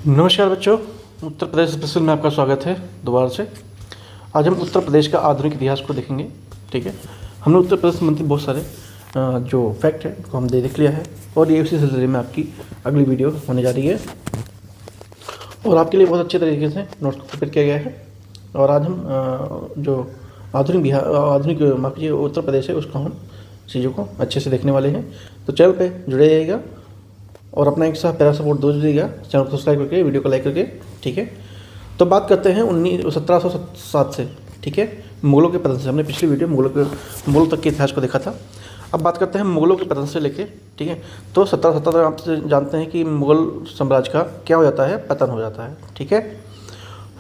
नमस्कार बच्चों, उत्तर प्रदेश स्पेशल में आपका स्वागत है दोबारा से। आज हम उत्तर प्रदेश का आधुनिक इतिहास को देखेंगे। ठीक है, हमने उत्तर प्रदेश संबंधित बहुत सारे जो फैक्ट है उनको हम देख लिया है और ये उसी सिलसिले में आपकी अगली वीडियो होने जा रही है और आपके लिए बहुत अच्छे तरीके से नोट्स को प्रिपेयर किया गया है। और आज हम जो आधुनिक उत्तर प्रदेश है उसको हम चीज़ों को अच्छे से देखने वाले हैं। तो चैनल पे जुड़े रहिएगा और अपना एक साथ प्यारा सपोर्ट दो दीजिएगा, चैनल को सब्सक्राइब करके, वीडियो को लाइक करके। ठीक है, तो बात करते हैं 1707 से। ठीक है, मुगलों के पतन से। हमने पिछली वीडियो मुगलों तक के इतिहास को देखा था। अब बात करते हैं मुगलों के पतन से लेके। ठीक है, तो 1770 तक आप जानते हैं कि मुगल साम्राज्य का क्या हो जाता है, पतन हो जाता है। ठीक है,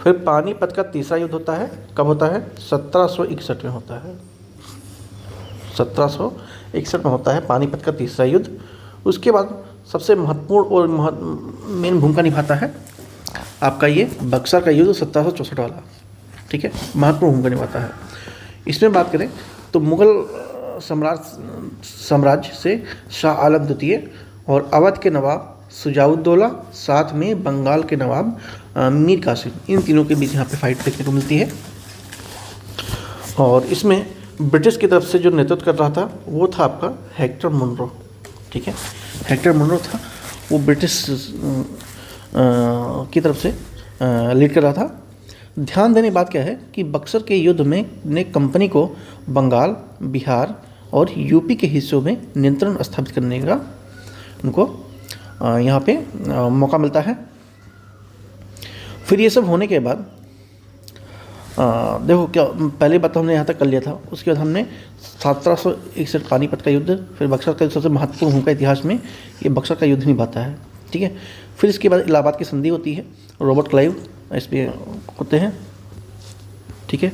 फिर पानीपत का तीसरा युद्ध होता है। कब होता है? 1761 में होता है। 1761 में होता है पानीपत का तीसरा युद्ध। उसके बाद सबसे महत्वपूर्ण और मेन भूमिका निभाता है आपका ये बक्सर का युद्ध 1764 वाला। ठीक है, महत्वपूर्ण भूमिका निभाता है। इसमें बात करें तो मुगल साम्राज्य से शाह आलम द्वितीय और अवध के नवाब शुजाउद्दौला, साथ में बंगाल के नवाब मीर कासिम, इन तीनों के बीच यहाँ पे फाइट देखने को मिलती है। और इसमें ब्रिटिश की तरफ से जो नेतृत्व कर रहा था वो था आपका हेक्टर मुनरो। ठीक है, हेक्टर मुनरो था, वो ब्रिटिश की तरफ से लीड कर रहा था। ध्यान देने की बात क्या है कि बक्सर के युद्ध में ने कंपनी को बंगाल, बिहार और यूपी के हिस्सों में नियंत्रण स्थापित करने का उनको यहाँ पे मौका मिलता है। फिर ये सब होने के बाद देखो क्या, पहले बात तो हमने यहाँ तक कर लिया था। उसके बाद हमने 1761 पानीपत का युद्ध, फिर बक्सर का सबसे महत्वपूर्ण भूमिका इतिहास में ये बक्सर का युद्ध निभाता है। ठीक है, फिर इसके बाद इलाहाबाद की संधि होती है, रॉबर्ट क्लाइव इस पर होते हैं। ठीक है,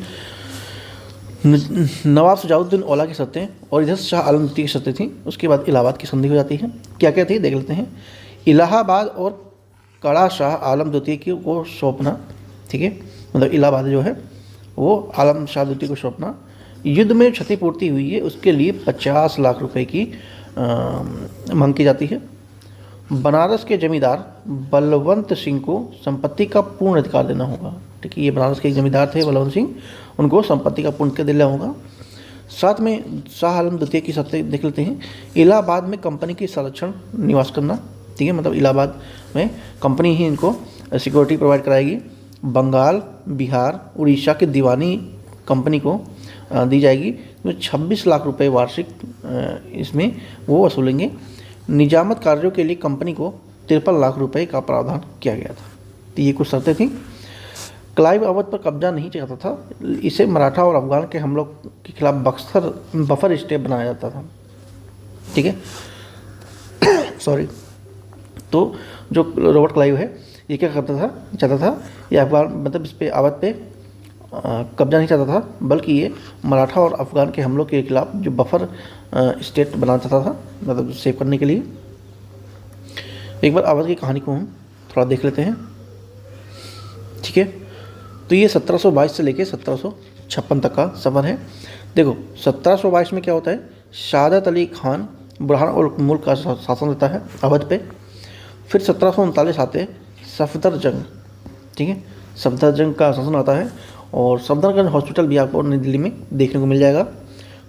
नवाब शुजाउद्दीन औला की शर्तें और इधर शाह आलम द्वितीय की शर्तें थी। उसके बाद इलाहाबाद की संधि हो जाती है। क्या क्या थी देख लेते हैं। इलाहाबाद और कड़ा शाह आलम द्वितीय को सौंपना। ठीक है, मतलब इलाहाबाद जो है वो आलम शाह द्वितीय को सौंपना। युद्ध में क्षतिपूर्ति हुई है उसके लिए 50 लाख रुपए की मांग की जाती है। बनारस के जमींदार बलवंत सिंह को संपत्ति का पूर्ण अधिकार देना होगा। ठीक है, ये बनारस के एक जमींदार थे बलवंत सिंह, उनको संपत्ति का पूर्ण अधिकार देना होगा। साथ में शाह आलम द्वितीय की शर्तें देख लेते हैं। इलाहाबाद में कंपनी की संरक्षण निवास करना। ठीक है, मतलब इलाहाबाद में कंपनी ही इनको सिक्योरिटी प्रोवाइड कराएगी। बंगाल, बिहार, उड़ीसा की दीवानी कंपनी को दी जाएगी। तो 26 लाख रुपए वार्षिक इसमें वो वसूलेंगे। निजामत कार्यों के लिए कंपनी को 53 लाख रुपए का प्रावधान किया गया था। तो ये कुछ शर्तें थी। क्लाइव अवध पर कब्जा नहीं चाहता था, इसे मराठा और अफगान के हमलों के खिलाफ बफर स्टेट बनाया जाता था। ठीक है सॉरी, तो जो रॉबर्ट क्लाइव है ये क्या चाहता था, ये अफगान मतलब इस पे अवध पे कब्जा नहीं चाहता था, बल्कि ये मराठा और अफगान के हमलों के खिलाफ जो बफर स्टेट बनाना चाहता था, मतलब सेव करने के लिए। एक बार अवध की कहानी को हम थोड़ा देख लेते हैं। ठीक है, तो ये 1722 से लेके 1756 तक का सफ़र है। देखो 1722 में क्या होता है, शहादत अली खान बुरहान और मुल्क का शासन रहता है अवध पे। फिर 1739 आते सफदर जंग। ठीक है, सफदर जंग का शासन आता है और सफदरगंज हॉस्पिटल भी आपको नई दिल्ली में देखने को मिल जाएगा।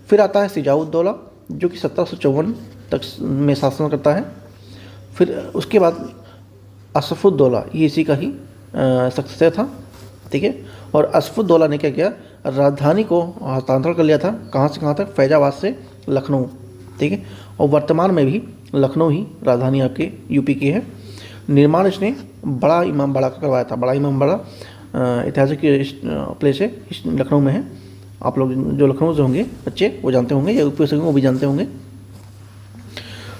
फिर आता है शुजाउद्दौला जो कि 1754 तक में शासन करता है। फिर उसके बाद असफुद्दौला, ये इसी का ही सक्सेसर था। ठीक है, और असफुद्दौला ने क्या किया, राजधानी को हस्तांतरण कर लिया था। कहाँ से कहाँ तक? फैजाबाद से लखनऊ। ठीक है, और वर्तमान में भी लखनऊ ही राजधानी आपके यूपी की है। निर्माण इसने बड़ा इमामबाड़ा का करवाया था। बड़ा इमामबाड़ा ऐतिहासिक प्लेस है, लखनऊ में है। आप लोग जो लखनऊ से होंगे बच्चे वो जानते होंगे, या यूपी से होंगे वो भी जानते होंगे।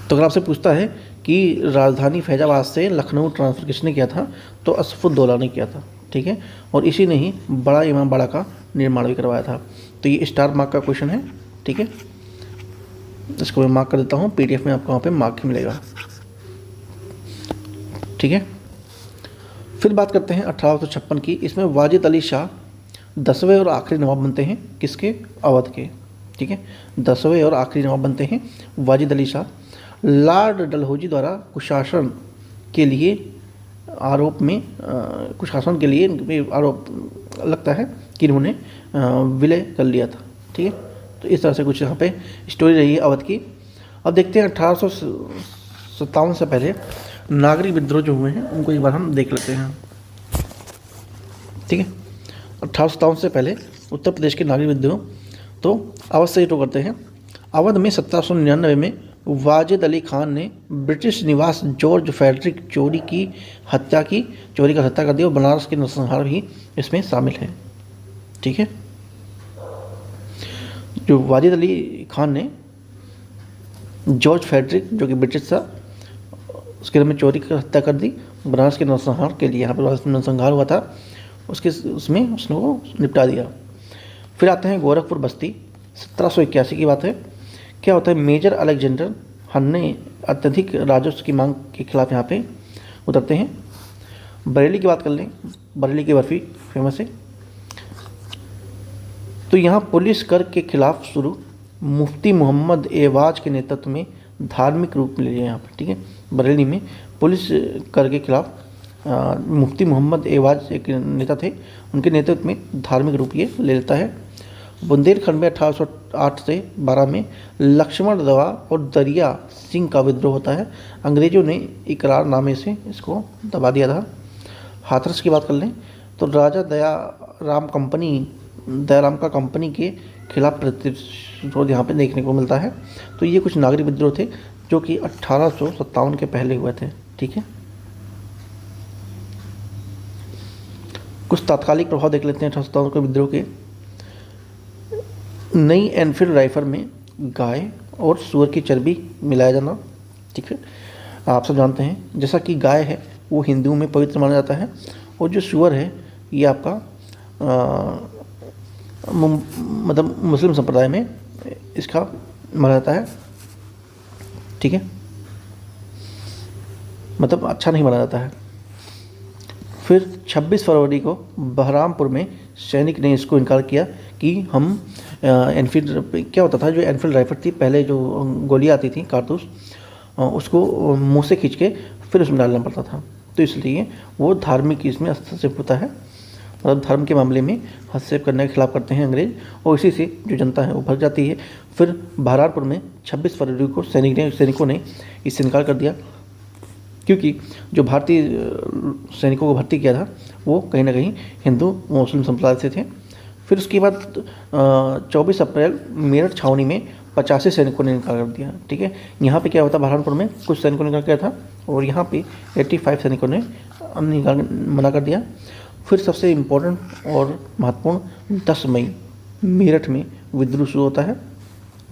तो अगर आपसे पूछता है कि राजधानी फैजाबाद से लखनऊ ट्रांसफ़र किसने किया था, तो असफुद्दौला ने किया था। ठीक है, और इसी ने ही बड़ा इमामबाड़ा का निर्माण भी करवाया था। तो ये स्टार मार्क का क्वेश्चन है। ठीक है, इसको मैं मार्क कर देता हूँ, PDF में आपको वहाँ पे मार्क मिलेगा। ठीक है, फिर बात करते हैं 1856 की। इसमें वाजिद अली शाह 10वें और आखिरी नवाब बनते हैं। किसके? अवध के। ठीक है, 10वें और आखिरी नवाब बनते हैं वाजिद अली शाह। लॉर्ड डलहौजी द्वारा कुशासन के लिए आरोप में कुछ शासन के लिए इनके पे आरोप लगता है कि इन्होंने विलय कर लिया था। ठीक है, तो इस तरह से कुछ यहाँ पे स्टोरी रही है अवध की। अब देखते हैं 1857 से पहले नागरिक विद्रोह जो हुए हैं उनको एक बार हम देख लेते हैं। ठीक है, 1857 से पहले उत्तर प्रदेश के नागरिक विद्रोह तो अवध से शुरू करते हैं। अवध में 1799 में वाजिद अली खान ने ब्रिटिश निवास जॉर्ज फेडरिक चोरी का हत्या कर दी और बनारस के नरसंहार भी इसमें शामिल है। ठीक है, जो वाजिद अली खान ने जॉर्ज फेडरिक जो कि ब्रिटिश था उसके घर में चोरी कर हत्या कर दी, बनारस के नरसंहार के लिए यहाँ पर नरसंहार हुआ था उसमें उसने वो निपटा दिया। फिर आते हैं गोरखपुर बस्ती, 1781 की बात है। क्या होता है, मेजर अलेक्जेंडर हन ने अत्यधिक राजस्व की मांग के खिलाफ यहाँ पे उतरते हैं। बरेली की बात कर लें, बरेली की बर्फ़ी फेमस है। तो यहाँ पुलिस कर के खिलाफ शुरू मुफ्ती मोहम्मद एवाज के नेतृत्व में धार्मिक रूप ले लिया यहाँ पर। ठीक है, बरेली में पुलिस कर के खिलाफ मुफ्ती मोहम्मद एवाज एक नेता थे, उनके नेतृत्व में धार्मिक रूप ये ले लेता है। बुंदेलखंड में 1808 से 12 में लक्ष्मण दवा और दरिया सिंह का विद्रोह होता है। अंग्रेजों ने इकरारनामे से इसको दबा दिया था। हाथरस की बात कर लें तो राजा दयाराम का कंपनी के खिलाफ प्रतिरोध यहाँ पे देखने को मिलता है। तो ये कुछ नागरिक विद्रोह थे जो कि 1857 के पहले हुए थे। ठीक है, कुछ तात्कालिक प्रभाव देख लेते हैं 1857 के विद्रोह के। नई एनफील्ड राइफल में गाय और सूअर की चर्बी मिलाया जाना। ठीक है, आप सब जानते हैं जैसा कि गाय है वो हिंदुओं में पवित्र माना जाता है और जो सूअर है ये आपका मतलब मुस्लिम संप्रदाय में इसका माना जाता है। ठीक है, मतलब अच्छा नहीं माना जाता है। फिर 26 फरवरी को बहरामपुर में सैनिक ने इसको इनकार किया कि हम एनफील्ड क्या होता था, जो एनफील्ड राइफल थी पहले जो गोलियाँ आती थी कारतूस उसको मुंह से खींच के फिर उसमें डालना पड़ता था। तो इसलिए वो धार्मिक इसमें हस्तक्षेप होता है, मतलब धर्म के मामले में हस्तक्षेप करने के खिलाफ करते हैं अंग्रेज और इसी से जो जनता है वो भग जाती है। फिर बहरामपुर में 26 फरवरी को सैनिकों ने इससे इनकार कर दिया क्योंकि जो भारतीय सैनिकों को भर्ती किया था वो कहीं ना कहीं हिंदू मुस्लिम संप्रदाय से थे। फिर उसके बाद 24 अप्रैल मेरठ छावनी में 85 सैनिकों ने इनकार कर दिया। ठीक है, यहाँ पे क्या होता, बहरामपुर में कुछ सैनिकों ने इनकार किया था और यहाँ पे 85 सैनिकों ने मना कर दिया। फिर सबसे इम्पोर्टेंट और महत्वपूर्ण 10 मई मेरठ में विद्रोह शुरू होता है।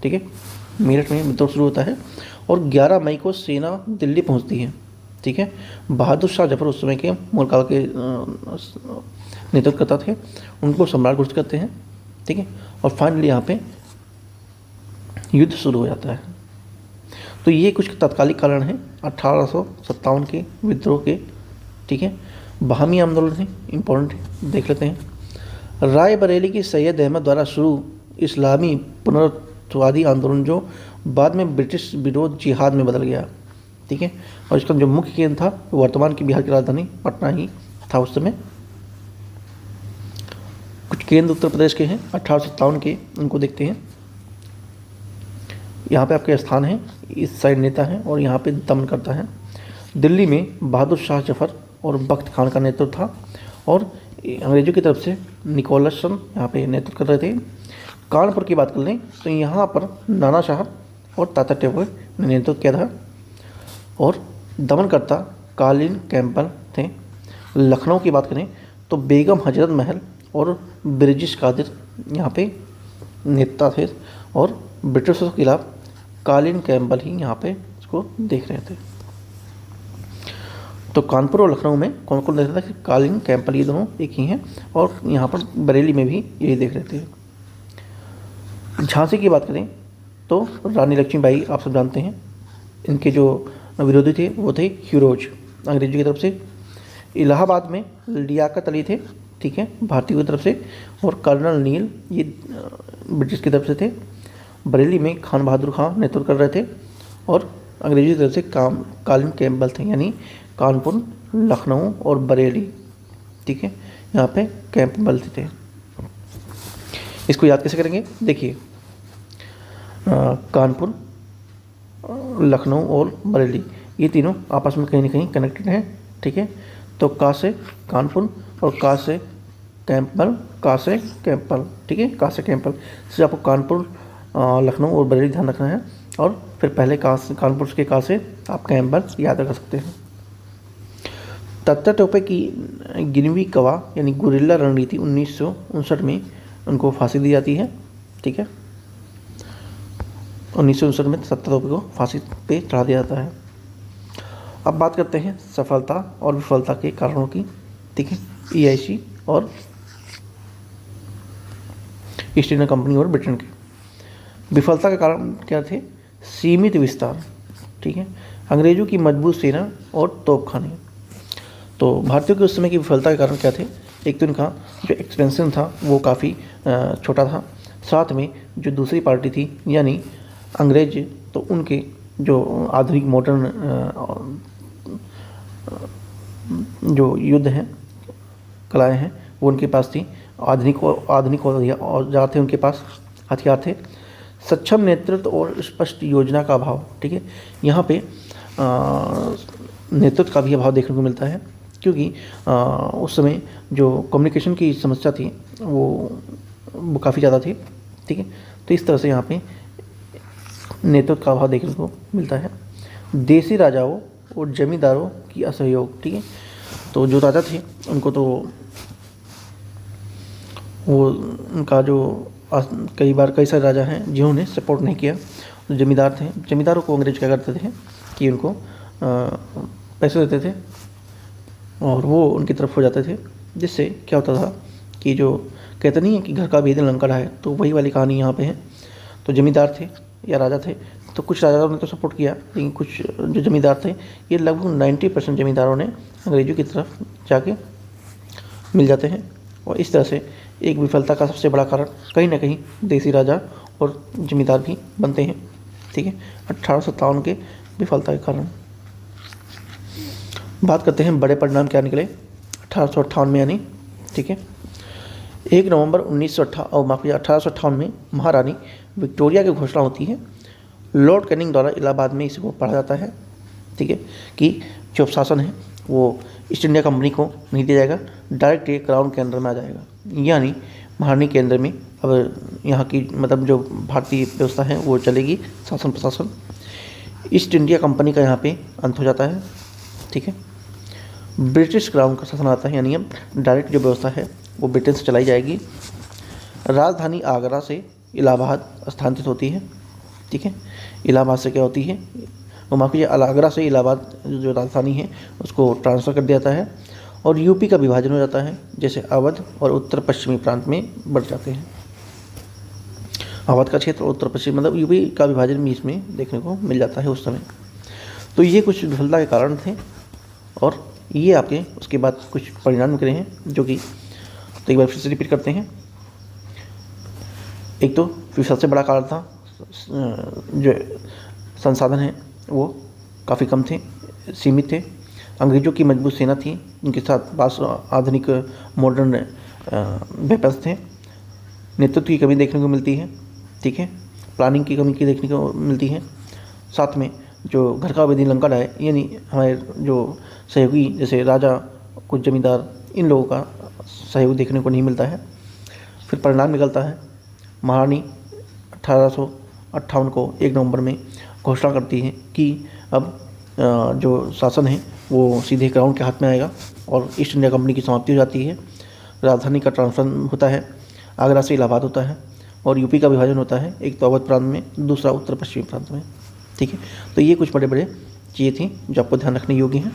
ठीक है, मेरठ में विद्रोह शुरू होता है और 11 मई को सेना दिल्ली पहुंचती है। ठीक है, बहादुर शाह जफर उस समय के मुगल के नेतृत्व करता थे, उनको सम्राट घोषित करते हैं। ठीक है, और फाइनली यहाँ पे युद्ध शुरू हो जाता है। तो ये कुछ तत्कालिक कारण हैं 1857 के विद्रोह के। ठीक है, बहामी आंदोलन है, इम्पोर्टेंट है, देख लेते हैं। रायबरेली की सैयद अहमद द्वारा शुरू इस्लामी पुनरुत्थवादी आंदोलन जो बाद में ब्रिटिश विरोध जिहाद में बदल गया। ठीक है, और इसका जो मुख्य केंद्र था वो वर्तमान की बिहार की राजधानी पटना ही था उस समय। कुछ केंद्र उत्तर प्रदेश के हैं 1857 के, उनको देखते हैं। यहाँ पे आपके स्थान है, इस साइड नेता है और यहाँ पे दमन करता है। दिल्ली में बहादुर शाह जफर और बख्त खान का नेतृत्व था और अंग्रेजों की तरफ से निकोलसन यहाँ पे नेतृत्व कर रहे थे। कानपुर की बात कर लें तो यहाँ पर नाना शाह और तात्या टोपे ने नेतृत्व किया था और दमनकर्ता कालीन कैंपबेल थे। लखनऊ की बात करें तो बेगम हजरत महल और ब्रिजिश कादिर यहाँ पे नेता थे और ब्रिटिशों के खिलाफ कालीन कैंपबेल ही यहाँ पे इसको देख रहे थे। तो कानपुर और लखनऊ में कौन कौन देख रहा था कि कालीन कैंपबेल ये दोनों एक ही हैं और यहाँ पर बरेली में भी यही देख रहे थे। झांसी की बात करें तो रानी लक्ष्मीबाई आप सब जानते हैं, इनके जो विरोधी थे वो थे ह्यूरोज अंग्रेजों की तरफ से। इलाहाबाद में लियाकत अली थे, ठीक है, भारतीयों की तरफ से, और कर्नल नील ये ब्रिटिश की तरफ से थे। बरेली में खान बहादुर खां नेतृत्व कर रहे थे और अंग्रेजी तरफ से कालीन कैंपबेल थे, यानी कानपुर, लखनऊ और बरेली, ठीक है, यहाँ पे कैंपबेल थे। इसको याद कैसे करेंगे, देखिए कानपुर, लखनऊ और बरेली ये तीनों आपस में कहीं ना कहीं कनेक्टेड हैं, ठीक है। तो का से कानपुर और का से कैंपबेल, का से कैंपबेल, ठीक है, का से कैंपबेल से आपको कानपुर, लखनऊ और बरेली ध्यान रखना है, और फिर पहले कानपुर के का से आप कैंपबेल याद रख सकते हैं। तत्ता टोपे की गिनवी कवा यानी गुरिल्ला रणनीति 1959 में उनको फांसी दी जाती है, ठीक है। 1959 में तत्ता टोपे को फांसी पे चढ़ा दिया जाता है। अब बात करते हैं सफलता और विफलता के कारणों की, ठीक है। EIC और ईस्ट इंडिया कंपनी और ब्रिटेन के विफलता के कारण क्या थे, सीमित विस्तार, ठीक है, अंग्रेजों की मजबूत सेना और तोपखाने। तो भारतीयों के उस समय की विफलता के कारण क्या थे, एक तो इनका जो एक्सपेंशन था वो काफ़ी छोटा था, साथ में जो दूसरी पार्टी थी यानी अंग्रेज, तो उनके जो आधुनिक मॉडर्न जो युद्ध हैं, कलाएँ हैं, वो उनके पास थी, आधुनिक औजार थे उनके पास, हथियार थे। सक्षम नेतृत्व और स्पष्ट योजना का अभाव, ठीक है, यहाँ पे नेतृत्व का भी अभाव देखने को मिलता है, क्योंकि उस समय जो कम्युनिकेशन की समस्या थी वो काफ़ी ज़्यादा थी, ठीक है। तो इस तरह से यहाँ पे नेतृत्व का अभाव देखने को मिलता है। देसी राजाओं और जमींदारों की असहयोग, ठीक है, तो जो राजा थे उनको तो वो उनका जो कई सारे राजा हैं जिन्होंने सपोर्ट नहीं किया, तो जमींदार थे, जमींदारों को अंग्रेज क्या करते थे कि उनको पैसे देते थे और वो उनकी तरफ हो जाते थे, जिससे क्या होता था कि जो कहते नहीं है कि घर का भेद लंका है, तो वही वाली कहानी यहाँ पे है। तो जमींदार थे या राजा थे, तो कुछ राजाओं ने तो सपोर्ट किया, लेकिन कुछ जो जमींदार थे ये लगभग 90% जमींदारों ने अंग्रेजों की तरफ जाके मिल जाते हैं, और इस तरह से एक विफलता का सबसे बड़ा कारण कहीं ना कहीं देसी राजा और जमींदार भी बनते हैं, ठीक है। 1857 के विफलता के कारण बात करते हैं बड़े परिणाम क्या निकले 1858 में, यानी, ठीक है। 1 नवंबर 1858 में महारानी विक्टोरिया की घोषणा होती है, लॉर्ड कैनिंग द्वारा इलाहाबाद में इसको पढ़ा जाता है, ठीक है, कि जो शासन है वो ईस्ट इंडिया कंपनी को नहीं दिया जाएगा, डायरेक्ट ये क्राउन के अंदर में आ जाएगा, यानी महारानी के अंदर में अब यहाँ की मतलब जो भारतीय व्यवस्था है वो चलेगी, शासन प्रशासन। ईस्ट इंडिया कंपनी का यहाँ पे अंत हो जाता है, ठीक है। ब्रिटिश क्राउन का शासन आता है, यानी अब डायरेक्ट जो व्यवस्था है वो ब्रिटेन से चलाई जाएगी। राजधानी आगरा से इलाहाबाद स्थानांतरित होती है, ठीक है। इलाहाबाद से क्या होती है, वो माफ़ कीजिए, आगरा से इलाहाबाद जो राजधानी है उसको ट्रांसफ़र कर दिया जाता है, और यूपी का विभाजन हो जाता है, जैसे अवध और उत्तर पश्चिमी प्रांत में बढ़ जाते हैं। अवध का क्षेत्र और उत्तर पश्चिम मतलब यूपी का विभाजन भी इसमें देखने को मिल जाता है उस समय। तो ये कुछ विफलता के कारण थे, और ये आपके उसके बाद कुछ परिणाम निकले हैं जो कि, तो एक बार फिर से रिपीट करते हैं। एक तो सबसे बड़ा कारण था जो संसाधन हैं वो काफ़ी कम थे, सीमित थे, अंग्रेज़ों की मजबूत सेना थी, उनके साथ पास आधुनिक मॉडर्न वेपन्स थे, नेतृत्व की कमी देखने को मिलती है, ठीक है, प्लानिंग की कमी की देखने को मिलती है, साथ में जो घर का भेदी लंका है, यानी हमारे जो सहयोगी जैसे राजा, कुछ जमींदार, इन लोगों का सहयोग देखने को नहीं मिलता है। फिर परिणाम निकलता है, महारानी 1858 को 1 नवंबर में घोषणा करती है कि अब जो शासन है वो सीधे क्राउन के हाथ में आएगा, और ईस्ट इंडिया कंपनी की समाप्ति हो जाती है। राजधानी का ट्रांसफर होता है, आगरा से इलाहाबाद होता है, और यूपी का विभाजन होता है, एक तो अवध प्रांत में, दूसरा उत्तर पश्चिमी प्रांत में, ठीक है। तो ये कुछ बड़े बड़े चीज़ें थी जो आपको ध्यान रखने योग्य हैं।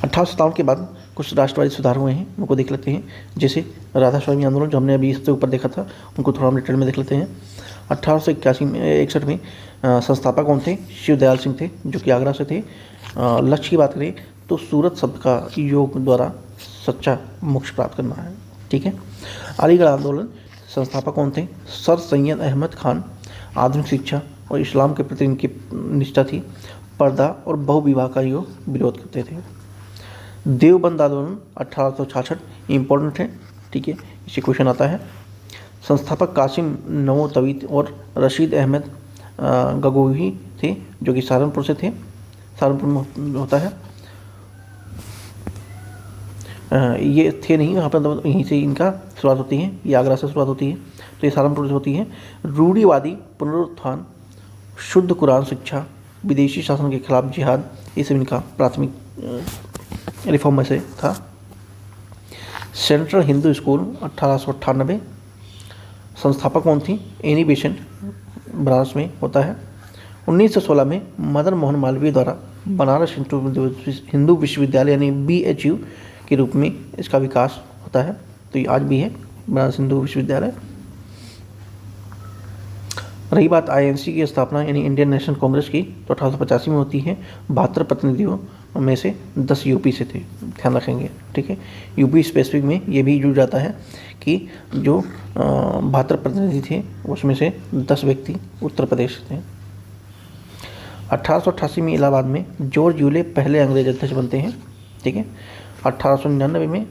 1857 के बाद कुछ राष्ट्रवादी सुधार हुए हैं, उनको देख लेते हैं, जैसे राधा स्वामी आंदोलन जो हमने अभी इससे ऊपर देखा था, उनको थोड़ा हम डिटेल में देख लेते हैं। 1861 में संस्थापक कौन थे, शिव दयाल सिंह थे, जो कि आगरा से थे। लक्ष्य की बात करें तो सूरत शब्द का योग द्वारा सच्चा मोक्ष प्राप्त करना है, ठीक है। अलीगढ़ आंदोलन संस्थापक कौन थे, सर सैयद अहमद खान, आधुनिक शिक्षा और इस्लाम के प्रति इनकी निष्ठा थी। पर्दा और बहुविवाह का ये विरोध करते थे। देवबंद आंदोलन 1866 इम्पोर्टेंट है, ठीक है, इसी क्वेश्चन आता है। संस्थापक कासिम नवोतवी और रशीद अहमद गंगोही थे, जो कि सहारनपुर से थे, सहारनपुर में होता है। ये थे नहीं वहाँ पर, यहीं से इनका शुरुआत होती है, ये आगरा से शुरुआत होती है, तो ये सहारनपुर से होती है। रूढ़िवादी पुनरुत्थान, शुद्ध कुरान शिक्षा, विदेशी शासन के खिलाफ जिहाद, ये सब इनका प्राथमिक रिफॉर्म में से था। सेंट्रल हिंदू स्कूल 1898, संस्थापक कौन थी? एनी बेसेंट, बनारस में होता है। 1916 में मदन मोहन मालवीय द्वारा बनारस हिंदू विश्वविद्यालय यानी BHU के रूप में इसका विकास होता है, तो ये आज भी है बनारस हिंदू विश्वविद्यालय। रही बात INC की स्थापना यानी इंडियन नेशनल कांग्रेस की, तो 1885 में होती है। 72 प्रतिनिधियों में से 10 यूपी से थे, ध्यान रखेंगे, ठीक है। यूपी स्पेसिफिक में ये भी जुड़ जाता है कि जो 72 प्रतिनिधि थे उसमें से 10 व्यक्ति उत्तर प्रदेश थे। 1888 में इलाहाबाद में जॉर्ज यूले पहले अंग्रेज अध्यक्ष बनते हैं, ठीक है। 1899 में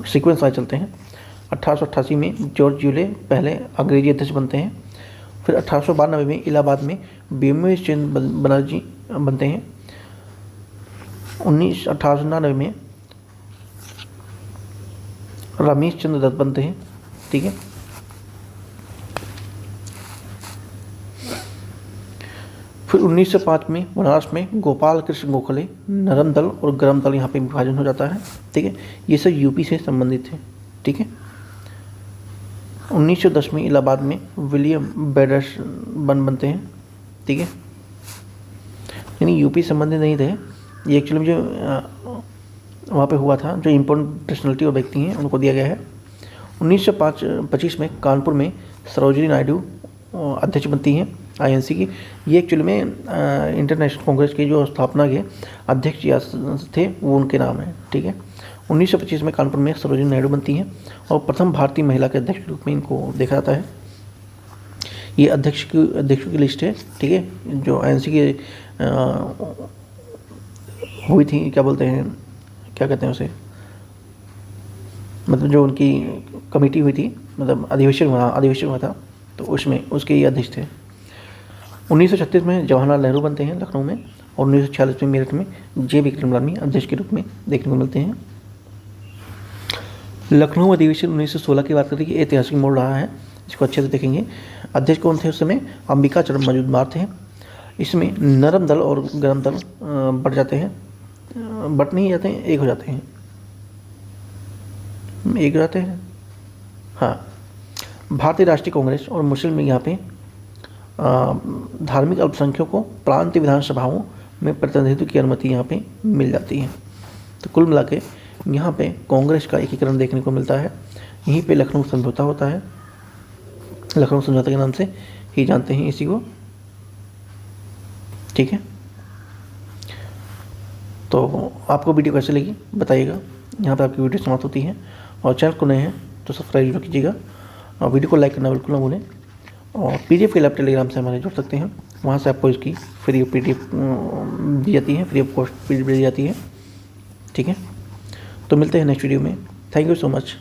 सीक्वेंस वाइज चलते हैं। 1888 में जॉर्ज यूले पहले अंग्रेजी अध्यक्ष बनते हैं। फिर 1892 में इलाहाबाद में भीमेश चंद्र बनर्जी बनते हैं। 1899 में रमेश चंद्र दत्त बनते हैं, ठीक है। फिर 1905 में बनारस में गोपाल कृष्ण गोखले नरम दल और गरम दल यहाँ पे विभाजन हो जाता है, ठीक है। ये सब यूपी से संबंधित है, ठीक है। 1910 में इलाहाबाद में विलियम बेडर्स बनते हैं, ठीक है। यानी यूपी संबंधित नहीं थे ये, एक्चुअली जो वहाँ पे हुआ था, जो इम्पोर्टेंट पर्सनैलिटी और व्यक्ति हैं उनको दिया गया है। 1925 में कानपुर में सरोजिनी नायडू अध्यक्ष बनती हैं INC की। ये एक्चुअली में इंटरनेशनल कांग्रेस की जो स्थापना के अध्यक्ष थे वो उनके नाम है, ठीक है। 1925 में कानपुर में सरोजिनी नायडू बनती हैं और प्रथम भारतीय महिला के अध्यक्ष के रूप में इनको देखा जाता है। ये अध्यक्षों की लिस्ट है, ठीक है, जो INC की हुई थी, क्या बोलते हैं, क्या कहते हैं उसे, मतलब जो उनकी कमेटी हुई थी, मतलब अधिवेशन हुआ था, तो उसमें उसके ये अध्यक्ष थे। 1936 में जवाहरलाल नेहरू बनते हैं लखनऊ में, और 1946 में मेरठ में JB कृपलानी अध्यक्ष के रूप में देखने को मिलते हैं। लखनऊ अधिवेशन 1916 की बात करते हैं कि ऐतिहासिक मोड़ रहा है, इसको अच्छे से देखेंगे। अध्यक्ष कौन थे उस समय? अंबिका चरण मजूमदार थे। इसमें नरम दल और गरम दल बढ़ जाते हैं, बट नहीं जाते हैं, एक हो जाते हैं, हाँ। भारतीय राष्ट्रीय कांग्रेस और मुस्लिम लीग यहाँ पे धार्मिक अल्पसंख्यकों को प्रांतीय विधानसभाओं में प्रतिनिधित्व की अनुमति यहाँ पे मिल जाती है। तो कुल मिला के यहाँ पे कांग्रेस का एकीकरण देखने को मिलता है। यहीं पे लखनऊ समझौता होता है, लखनऊ समझौता के नाम से ही जानते हैं इसी को, ठीक है। तो आपको वीडियो कैसे लगी बताइएगा। यहाँ पे आपकी वीडियो समाप्त होती है, और चैनल को नए हैं तो सब्सक्राइब जरूर कीजिएगा, और वीडियो को लाइक करना बिल्कुल ना भूलें। और PDF के लिए आप टेलीग्राम से हमारे जुड़ सकते हैं, वहाँ से आपको इसकी फ्री PDF दी जाती है, फ्री ऑफ कॉस्ट PDF दी जाती है, ठीक है। तो मिलते हैं नेक्स्ट वीडियो में। Thank you so much.